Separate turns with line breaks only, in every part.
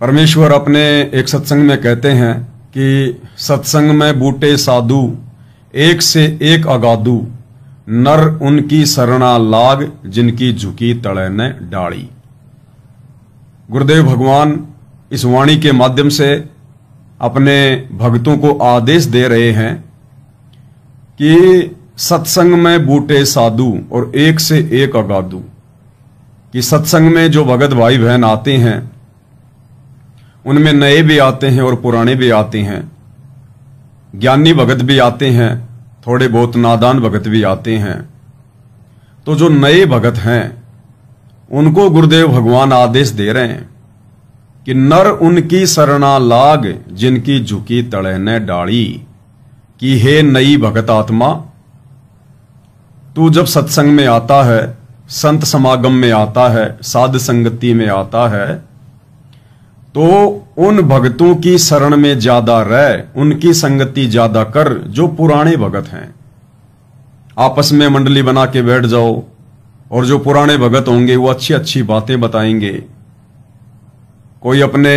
परमेश्वर अपने एक सत्संग में कहते हैं कि सत्संग में बूटे साधु एक से एक अगाधु, नर उनकी शरणा लाग जिनकी झुकी तड़े न डाली। गुरुदेव भगवान इस वाणी के माध्यम से अपने भक्तों को आदेश दे रहे हैं कि सत्संग में बूटे साधु और एक से एक अगाधु, कि सत्संग में जो भगत भाई बहन आते हैं उनमें नए भी आते हैं और पुराने भी आते हैं, ज्ञानी भगत भी आते हैं, थोड़े बहुत नादान भगत भी आते हैं। तो जो नए भगत हैं उनको गुरुदेव भगवान आदेश दे रहे हैं कि नर उनकी शरणा लाग जिनकी झुकी तड़े न डाली, कि हे नई भगत आत्मा, तू जब सत्संग में आता है, संत समागम में आता है, साध संगति में आता है, तो उन भगतों की शरण में ज्यादा रह, उनकी संगति ज्यादा कर जो पुराने भगत हैं। आपस में मंडली बना के बैठ जाओ और जो पुराने भगत होंगे वो अच्छी अच्छी बातें बताएंगे। कोई अपने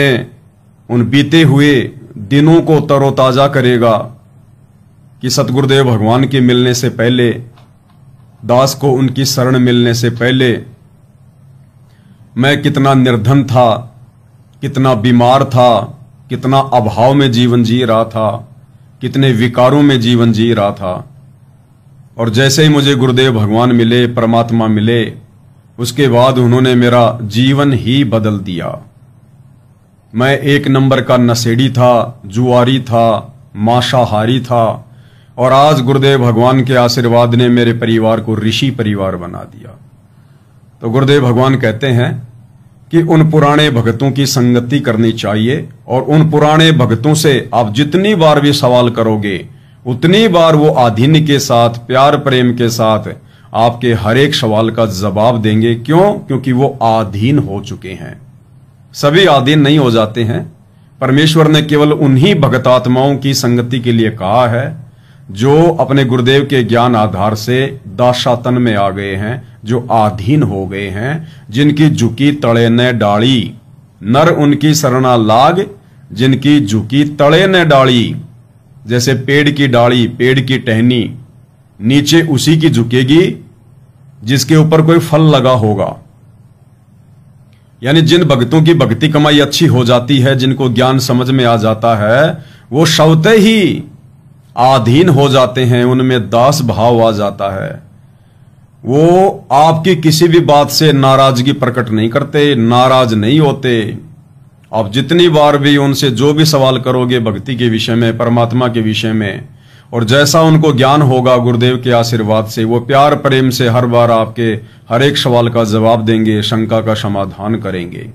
उन बीते हुए दिनों को तरोताजा करेगा कि सतगुरुदेव भगवान के मिलने से पहले, दास को उनकी शरण मिलने से पहले मैं कितना निर्धन था, कितना बीमार था, कितना अभाव में जीवन जी रहा था, कितने विकारों में जीवन जी रहा था, और जैसे ही मुझे गुरुदेव भगवान मिले, परमात्मा मिले, उसके बाद उन्होंने मेरा जीवन ही बदल दिया। मैं एक नंबर का नशेड़ी था, जुआरी था, मांसाहारी था, और आज गुरुदेव भगवान के आशीर्वाद ने मेरे परिवार को ऋषि परिवार बना दिया। तो गुरुदेव भगवान कहते हैं कि उन पुराने भक्तों की संगति करनी चाहिए, और उन पुराने भक्तों से आप जितनी बार भी सवाल करोगे उतनी बार वो आधीन के साथ, प्यार प्रेम के साथ आपके हर एक सवाल का जवाब देंगे। क्यों? क्योंकि वो आधीन हो चुके हैं। सभी आधीन नहीं हो जाते हैं। परमेश्वर ने केवल उन्हीं भगतात्माओं की संगति के लिए कहा है जो अपने गुरुदेव के ज्ञान आधार से दाशातन में आ गए हैं, जो आधीन हो गए हैं, जिनकी झुकी तड़े न डाली, नर उनकी शरणा लाग जिनकी झुकी तड़े न डाली। जैसे पेड़ की डाली, पेड़ की टहनी नीचे उसी की झुकेगी जिसके ऊपर कोई फल लगा होगा। यानी जिन भक्तों की भक्ति कमाई अच्छी हो जाती है, जिनको ज्ञान समझ में आ जाता है, वो स्वतः ही आधीन हो जाते हैं, उनमें दास भाव आ जाता है। वो आपकी किसी भी बात से नाराजगी प्रकट नहीं करते, नाराज नहीं होते। आप जितनी बार भी उनसे जो भी सवाल करोगे भक्ति के विषय में, परमात्मा के विषय में, और जैसा उनको ज्ञान होगा गुरुदेव के आशीर्वाद से, वो प्यार प्रेम से हर बार आपके हर एक सवाल का जवाब देंगे, शंका का समाधान करेंगे।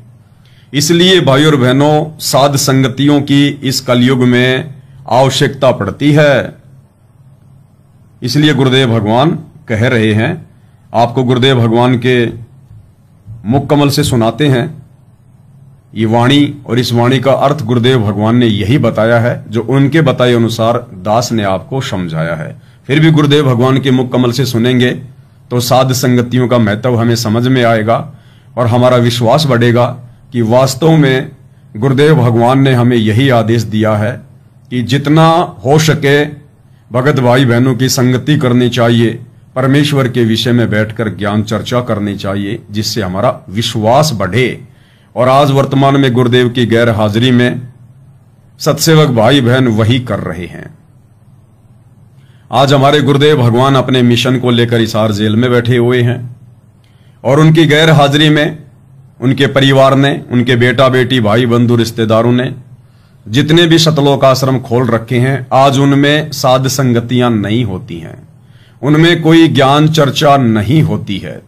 इसलिए भाइयों और बहनों, साध संगतियों की इस कलयुग में आवश्यकता पड़ती है। इसलिए गुरुदेव भगवान कह रहे हैं, आपको गुरुदेव भगवान के मुख कमल से सुनाते हैं ये वाणी, और इस वाणी का अर्थ गुरुदेव भगवान ने यही बताया है जो उनके बताए अनुसार दास ने आपको समझाया है। फिर भी गुरुदेव भगवान के मुख कमल से सुनेंगे तो साध संगतियों का महत्व हमें समझ में आएगा और हमारा विश्वास बढ़ेगा कि वास्तव में गुरुदेव भगवान ने हमें यही आदेश दिया है कि जितना हो सके भगत भाई बहनों की संगति करनी चाहिए, परमेश्वर के विषय में बैठकर ज्ञान चर्चा करनी चाहिए, जिससे हमारा विश्वास बढ़े। और आज वर्तमान में गुरुदेव की गैर हाजिरी में सत्सेवक भाई बहन वही कर रहे हैं। आज हमारे गुरुदेव भगवान अपने मिशन को लेकर हिसार जेल में बैठे हुए हैं, और उनकी गैर हाजिरी में उनके परिवार ने, उनके बेटा बेटी, भाई बंधु, रिश्तेदारों ने जितने भी सतलोक आश्रम खोल रखे हैं, आज उनमें साध संगतियां नहीं होती हैं, उनमें कोई ज्ञान चर्चा नहीं होती है,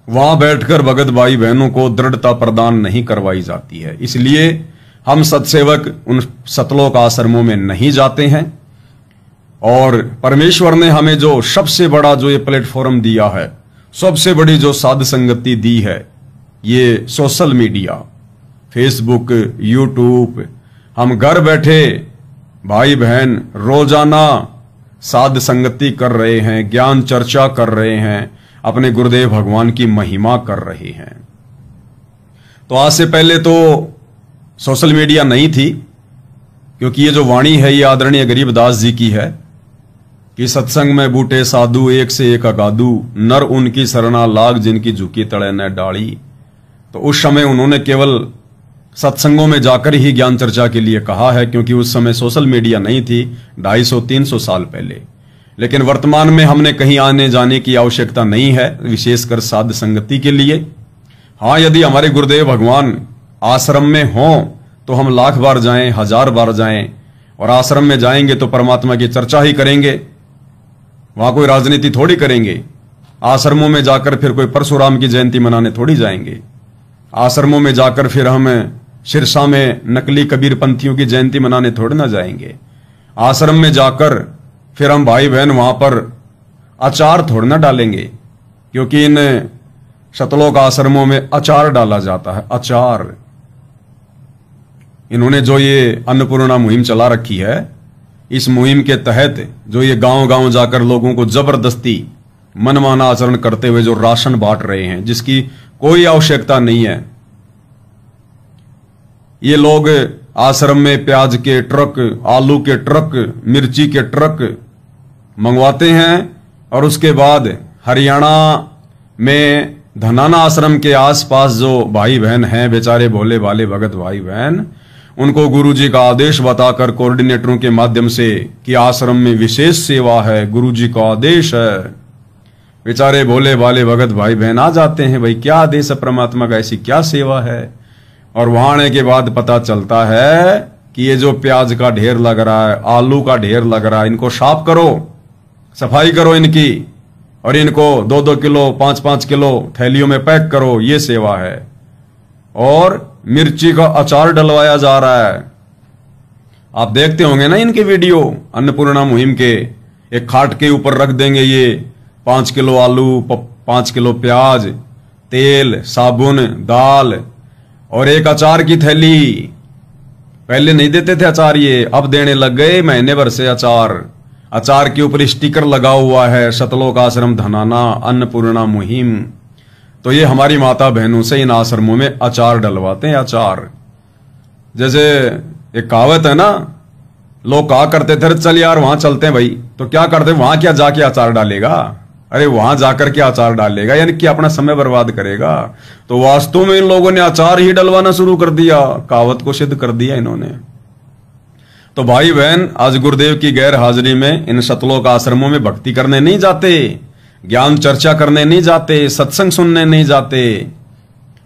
वहां बैठकर भगत भाई बहनों को दृढ़ता प्रदान नहीं करवाई जाती है। इसलिए हम सत्सेवक उन सतलोक आश्रमों में नहीं जाते हैं, और परमेश्वर ने हमें जो सबसे बड़ा जो ये प्लेटफॉर्म दिया है, सबसे बड़ी जो साध संगति दी है, ये सोशल मीडिया, फेसबुक, यूट्यूब, हम घर बैठे भाई बहन रोजाना साध संगति कर रहे हैं, ज्ञान चर्चा कर रहे हैं, अपने गुरुदेव भगवान की महिमा कर रहे हैं। तो आज से पहले तो सोशल मीडिया नहीं थी, क्योंकि ये जो वाणी है ये आदरणीय गरीबदास जी की है कि सत्संग में बूटे साधु एक से एक अगाधु, नर उनकी सरना लाग जिनकी झुकी तड़े न डाली। तो उस समय उन्होंने केवल सत्संगों में जाकर ही ज्ञान चर्चा के लिए कहा है, क्योंकि उस समय सोशल मीडिया नहीं थी, 250-300 साल पहले। लेकिन वर्तमान में हमने कहीं आने जाने की आवश्यकता नहीं है, विशेषकर साध संगति के लिए। हाँ, यदि हमारे गुरुदेव भगवान आश्रम में हों तो हम 1,00,000 बार जाएं, 1000 बार जाएं, और आश्रम में जाएंगे तो परमात्मा की चर्चा ही करेंगे, वहां कोई राजनीति थोड़ी करेंगे। आश्रमों में जाकर फिर कोई परशुराम की जयंती मनाने थोड़ी जाएंगे। आश्रमों में जाकर फिर हम सिरसा में नकली कबीर पंथियों की जयंती मनाने थोड़ी ना जाएंगे। आश्रम में जाकर फिर हम भाई बहन वहां पर अचार थोड़ी ना डालेंगे, क्योंकि इन शतलोक आश्रमों में अचार डाला जाता है, अचार। इन्होंने जो ये अन्नपूर्णा मुहिम चला रखी है, इस मुहिम के तहत जो ये गांव गांव जाकर लोगों को जबरदस्ती मनमाना आचरण करते हुए जो राशन बांट रहे हैं, जिसकी कोई आवश्यकता नहीं है। ये लोग आश्रम में प्याज के ट्रक, आलू के ट्रक, मिर्ची के ट्रक मंगवाते हैं, और उसके बाद हरियाणा में धनाना आश्रम के आसपास जो भाई बहन हैं, बेचारे भोले भाले भगत भाई बहन, उनको गुरुजी का आदेश बताकर कोऑर्डिनेटरों के माध्यम से कि आश्रम में विशेष सेवा है, गुरुजी का आदेश है, बेचारे भोले भाले भगत भाई बहन आ जाते हैं। भाई क्या आदेश है परमात्मा का, ऐसी क्या सेवा है? और वहां आने के बाद पता चलता है कि ये जो प्याज का ढेर लग रहा है, आलू का ढेर लग रहा है, इनको साफ करो, सफाई करो इनकी, और इनको 2-2 किलो 5-5 किलो थैलियों में पैक करो, ये सेवा है। और मिर्ची का अचार डलवाया जा रहा है। आप देखते होंगे ना इनके वीडियो, अन्नपूर्णा मुहिम के। एक खाट के ऊपर रख देंगे ये 5 किलो आलू, 5 किलो प्याज, तेल, साबुन, दाल और एक अचार की थैली। पहले नहीं देते थे अचार, ये अब देने लग गए महीने भर से अचार। अचार के ऊपर स्टिकर लगा हुआ है, शतलोक आश्रम धनाना अन्नपूर्णा मुहिम। तो ये हमारी माता बहनों से इन आश्रमों में अचार डलवाते हैं, अचार। जैसे एक कहावत है ना, लोग कहा करते थे चल यार वहां चलते हैं भाई, तो क्या करते, वहां क्या जाके अचार डालेगा? अरे वहां जाकर के अचार डालेगा, यानी कि अपना समय बर्बाद करेगा। तो वास्तव में इन लोगों ने अचार ही डलवाना शुरू कर दिया, कहावत को सिद्ध कर दिया इन्होंने। तो भाई बहन, आज गुरुदेव की गैर हाजिरी में इन शतलोक आश्रमों में भक्ति करने नहीं जाते, ज्ञान चर्चा करने नहीं जाते, सत्संग सुनने नहीं जाते,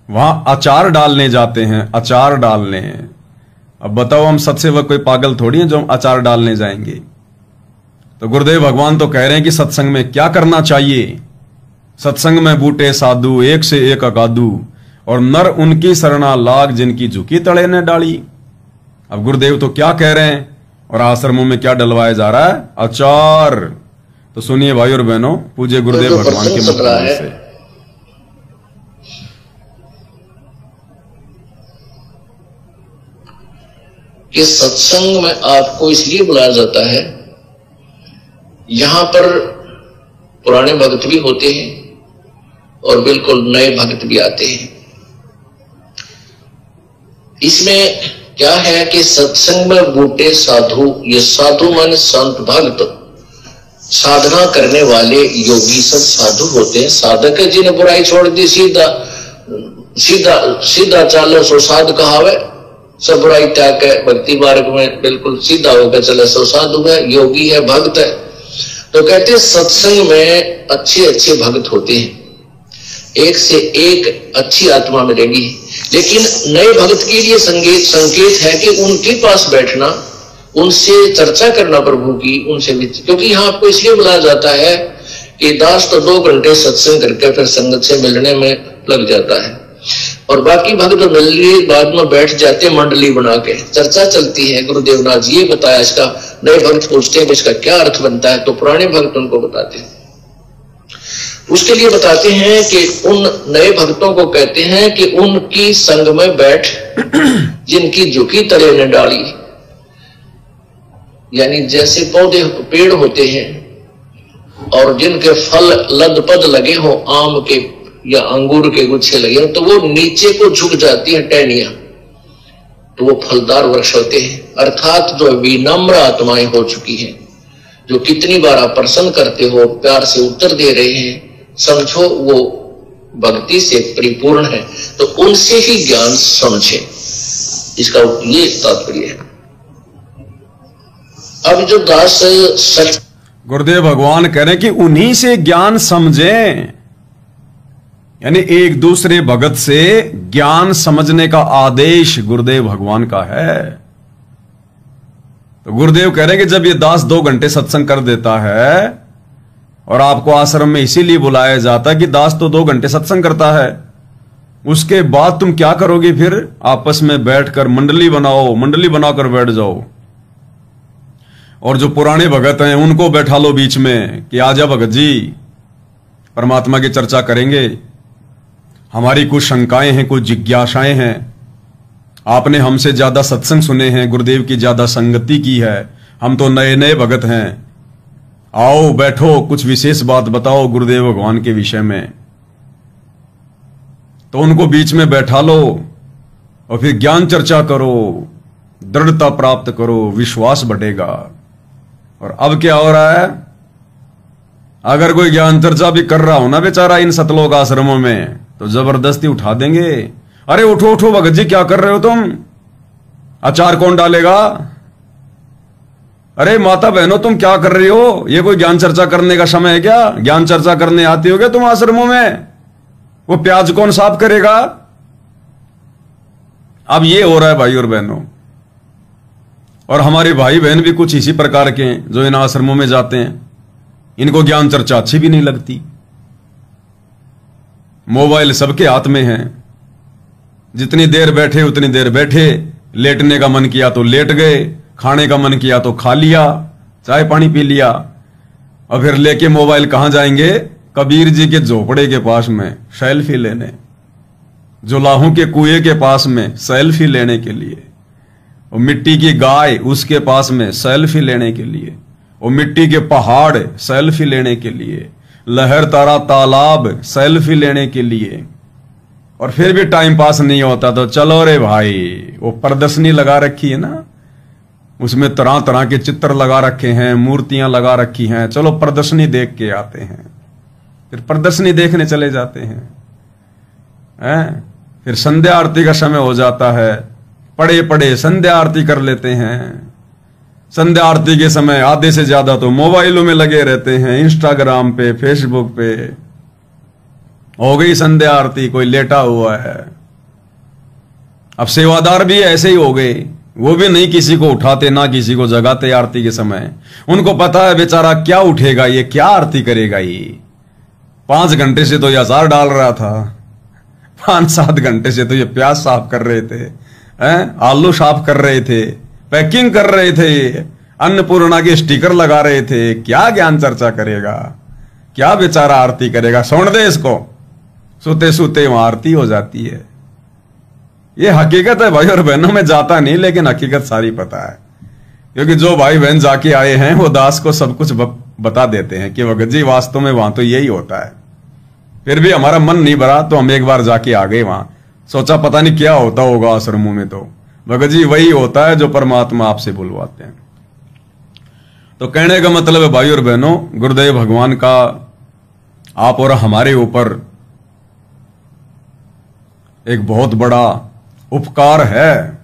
वहां अचार डालने जाते हैं, अचार डालने। अब बताओ, हम सत्सेवक कोई पागल थोड़ी हैं जो हम अचार डालने जाएंगे। तो गुरुदेव भगवान तो कह रहे हैं कि सत्संग में क्या करना चाहिए। सत्संग में बूटे साधु एक से एक अगाधु, और नर उनकी सरना लाग जिनकी झुकी तड़े ने डाली। अब गुरुदेव तो क्या कह रहे हैं, और आश्रमों में क्या डलवाया जा रहा है? अचार। तो सुनिए भाई और बहनों, पूज्य गुरुदेव भगवान के मुख से।
कि सत्संग में आपको इसलिए बुलाया जाता है, यहां पर पुराने भक्त भी होते हैं और बिल्कुल नए भक्त भी आते हैं। इसमें क्या है कि सत्संग में बूटे साधु, ये साधु माने संत भक्त, साधना करने वाले योगी सब साधु होते हैं। साधक है जिन्हें बुराई छोड़ दी, सीधा सीधा सीधा चालो सो साधु कहावे, सब बुराई त्याग के भक्ति मार्ग में बिल्कुल सीधा होकर चले सो साधु है, योगी है, भक्त है। तो कहते हैं सत्संग में अच्छे अच्छे भक्त होते हैं, एक से एक अच्छी आत्मा मिलेगी। लेकिन नए भक्त के लिए संकेत है कि उनके पास बैठना, उनसे चर्चा करना प्रभु की, उनसे क्योंकि यहाँ आपको इसलिए बुलाया जाता है कि दास तो 2 घंटे सत्संग करके फिर संगत से मिलने में लग जाता है, और बाकी भक्त तो मिलने बाद में बैठ जाते मंडली बना के, चर्चा चलती है। गुरुदेव नाथ जी ये बताया, इसका नए भक्त पूछते हैं इसका क्या अर्थ बनता है, तो पुराने भक्त उनको बताते हैं। उसके लिए बताते हैं कि उन नए भक्तों को कहते हैं कि उनकी संग में बैठ जिनकी झुकी तले ने डाली। यानी जैसे पौधे पेड़ होते हैं और जिनके फल लदपद लगे हो, आम के या अंगूर के गुच्छे लगे हो, तो वो नीचे को झुक जाती है टहनियां, तो वो फलदार वृक्ष होते हैं। अर्थात जो विनम्र आत्माएं हो चुकी हैं, जो कितनी बार आप प्रसन्न करते हो, प्यार से उत्तर दे रहे हैं, समझो वो भक्ति से परिपूर्ण है, तो उनसे ही ज्ञान समझे, इसका ये तात्पर्य है। अब जो दास सच
गुरुदेव भगवान कह रहे हैं कि उन्हीं से ज्ञान समझें, यानी एक दूसरे भगत से ज्ञान समझने का आदेश गुरुदेव भगवान का है। तो गुरुदेव कह रहे हैं कि जब ये दास 2 घंटे सत्संग कर देता है, और आपको आश्रम में इसीलिए बुलाया जाता है कि दास तो 2 घंटे सत्संग करता है, उसके बाद तुम क्या करोगे? फिर आपस में बैठकर मंडली बनाओ, मंडली बनाकर बैठ जाओ, और जो पुराने भगत हैं उनको बैठा लो बीच में कि आजा भगत जी, परमात्मा की चर्चा करेंगे, हमारी कुछ शंकाएं हैं, कुछ जिज्ञासाएं हैं, आपने हमसे ज्यादा सत्संग सुने हैं, गुरुदेव की ज्यादा संगति की है, हम तो नए नए भगत हैं, आओ बैठो, कुछ विशेष बात बताओ गुरुदेव भगवान के विषय में। तो उनको बीच में बैठा लो और फिर ज्ञान चर्चा करो, दृढ़ता प्राप्त करो, विश्वास बढ़ेगा। और अब क्या हो रहा है? अगर कोई ज्ञान चर्चा भी कर रहा हो ना बेचारा इन सतलोक आश्रमों में, तो जबरदस्ती उठा देंगे, अरे उठो उठो भगत जी, क्या कर रहे हो तुम, अचार कौन डालेगा, अरे माता बहनों तुम क्या कर रही हो, ये कोई ज्ञान चर्चा करने का समय है क्या? ज्ञान चर्चा करने आती हो क्या तुम आश्रमों में? वो प्याज कौन साफ करेगा? अब ये हो रहा है भाई और बहनों। और हमारे भाई बहन भी कुछ इसी प्रकार के हैं जो इन आश्रमों में जाते हैं, इनको ज्ञान चर्चा अच्छी भी नहीं लगती। मोबाइल सबके हाथ में है, जितनी देर बैठे उतनी देर बैठे, लेटने का मन किया तो लेट गए, खाने का मन किया तो खा लिया, चाय पानी पी लिया, और फिर लेके मोबाइल कहां जाएंगे? कबीर जी के झोपड़े के पास में सेल्फी लेने, जुलाहों के कुएं के पास में सेल्फी लेने के लिए, और मिट्टी की गाय उसके पास में सेल्फी लेने के लिए, और मिट्टी के पहाड़ सेल्फी लेने के लिए, लहर तारा तालाब सेल्फी लेने के लिए। और फिर भी टाइम पास नहीं होता तो चलो रे भाई, वो प्रदर्शनी लगा रखी है ना, उसमें तरह तरह के चित्र लगा रखे हैं, मूर्तियां लगा रखी हैं, चलो प्रदर्शनी देख के आते हैं। फिर प्रदर्शनी देखने चले जाते हैं। फिर संध्या आरती का समय हो जाता है, पड़े पड़े संध्या आरती कर लेते हैं। संध्या आरती के समय आधे से ज्यादा तो मोबाइलों में लगे रहते हैं, इंस्टाग्राम पे, फेसबुक पे। हो गई संध्या आरती, कोई लेटा हुआ है। अब सेवादार भी ऐसे ही हो गए, वो भी नहीं किसी को उठाते ना किसी को जगाते आरती के समय। उनको पता है बेचारा क्या उठेगा, ये क्या आरती करेगा, ये 5 घंटे से तो ये अचार डाल रहा था, 5-7 घंटे से तो ये प्याज साफ कर रहे थे, आलू साफ कर रहे थे, पैकिंग कर रहे थे, अन्नपूर्णा के स्टिकर लगा रहे थे। क्या ज्ञान चर्चा करेगा, क्या बेचारा आरती करेगा? सुन दे इसको, सोते सोते वहां आरती हो जाती है। ये हकीकत है भाई और बहनों, में जाता नहीं लेकिन हकीकत सारी पता है, क्योंकि जो भाई बहन जाके आए हैं वो दास को सब कुछ बता देते हैं कि भगत जी वास्तव में वहां तो यही होता है। फिर भी हमारा मन नहीं भरा तो हम एक बार जाके आ गए वहां, सोचा पता नहीं क्या होता होगा आश्रमों में। तो भगत जी वही होता है जो परमात्मा आपसे बुलवाते हैं। तो कहने का मतलब है भाई और बहनों, गुरुदेव भगवान का आप और हमारे ऊपर एक बहुत बड़ा उपकार है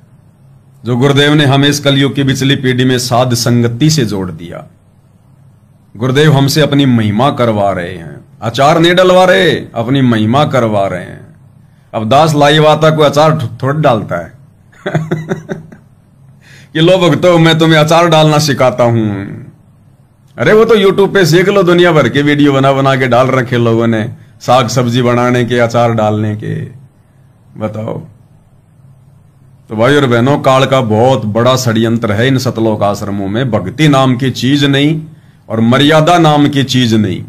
जो गुरुदेव ने हमें इस कलयुग की पिछली पीढ़ी में साध संगति से जोड़ दिया। गुरुदेव हमसे अपनी महिमा करवा रहे हैं, अचार नहीं डलवा रहे, अपनी महिमा करवा रहे हैं। अब दास लाईवाता को अचार थोड़ा डालता है कि लो भक्तों मैं तुम्हें अचार डालना सिखाता हूं। अरे वो तो यूट्यूब पे सीख लो, दुनिया भर के वीडियो बना बना के डाल रखे लोगों ने, साग सब्जी बनाने के, अचार डालने के। बताओ। तो भाई और बहनों, काल का बहुत बड़ा षड्यंत्र है इन सतलोक आश्रमों में। भक्ति नाम की चीज नहीं और मर्यादा नाम की चीज नहीं,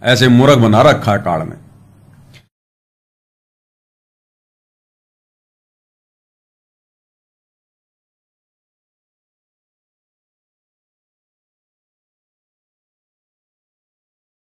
ऐसे मूर्ख बना रखा है काल ने।